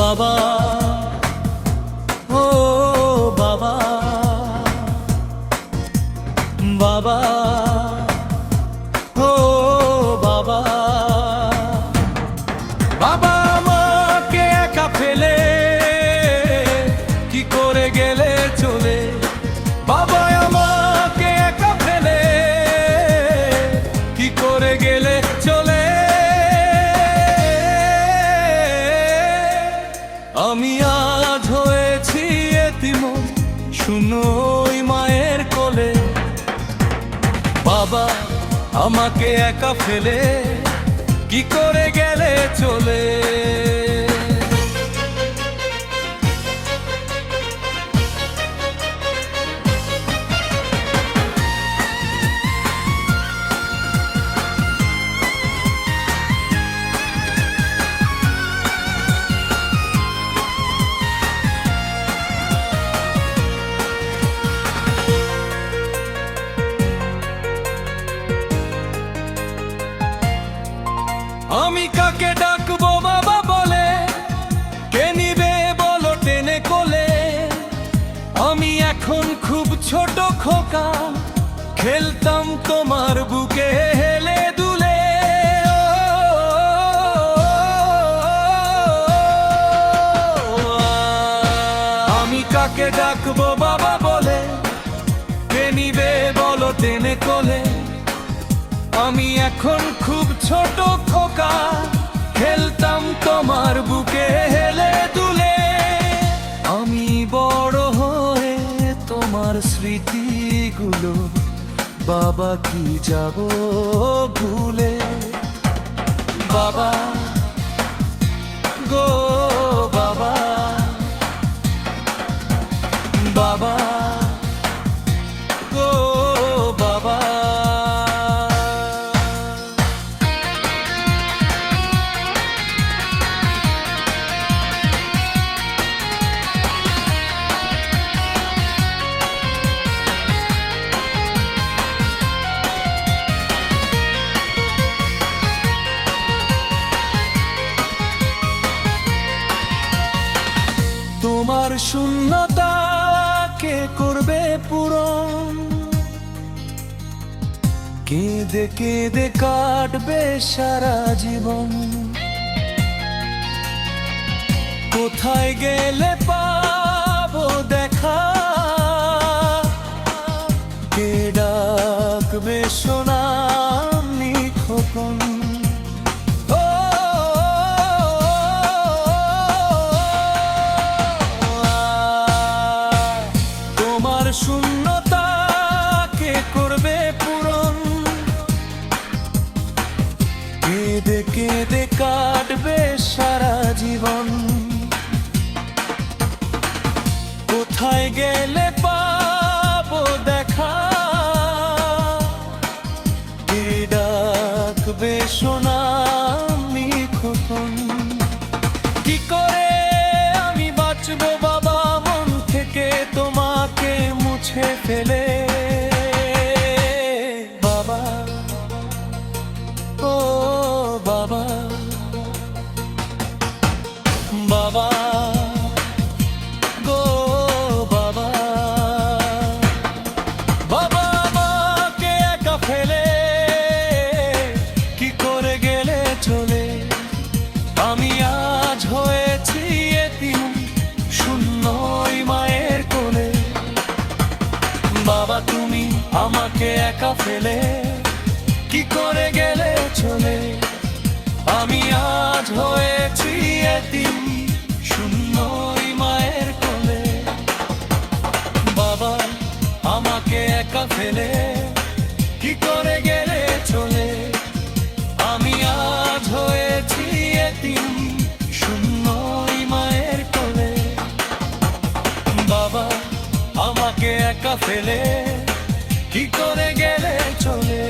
বাবা, ও বাবা, বাবা, ও বাবা, বাবা আমাকে একা ফেলে কি করে গেলে চলে। বাবা আমাকে একা ফেলে কি করে গেলে চলে। আমি আজ হয়েছি এতিম, শুনো ওই মায়ের কোলে। বাবা আমাকে একা ফেলে কি করে গেলে চলে। আমি কাকে ডাকবো বাবা বলে, কে নিবে বলো টেনে কোলে। আমি এখন খুব ছোট খোকা, খেলতাম তোমার বুকে হেলে দুলে। আমি কাকে ডাকবো বাবা বলে, কে নিবে বলো টেনে কোলে। আমি এখন খুব ছোট খোকা, খেলতাম তোমার বুকে হেলে দুলে। আমি বড় হয়ে তোমার স্মৃতিগুলো বাবা কি যাব ভুলে। বাবা গো বাবা, বাবা গো বাবা। তোমার শূন্যতা কে করবে পূরণ, কেঁদে কেঁদে কাটবে সারা জীবন। কোথায় গেলে পাবো দেখা, কে ডাকবে সোনামনি খোকন। শূন্যতা কে করবে পূরণ, কেঁদে কেঁদে কাটবে সারা জীবন। কোথায় গেলে পাবো দেখা, কে ডাকবে সোনামনি খোকন। কি করে আমি বাঁচবো বাবা মন থেকে তোমাকে মুছে ফেলে। বাবা ও বাবা, বাবা গো বাবা, বাবা আমাকে একা ফেলে কি করে গেলে চলে। আমি আজ হয়েছি এতিম, শূন্য ওই মায়ের কোলে। বাবা তুমি আমাকে একা ফেলে কি করে গেলে চলে। আমি আজ হয়েছি এতিম, শূন্য ওই মায়ের কোলে। বাবা আমাকে একা ফেলে কি করে গেলে চলে। আমি আজ হয়েছি এতিম, শূন্য ওই মায়ের কোলে। বাবা আমাকে একা ফেলে কি করে গেলে চলে।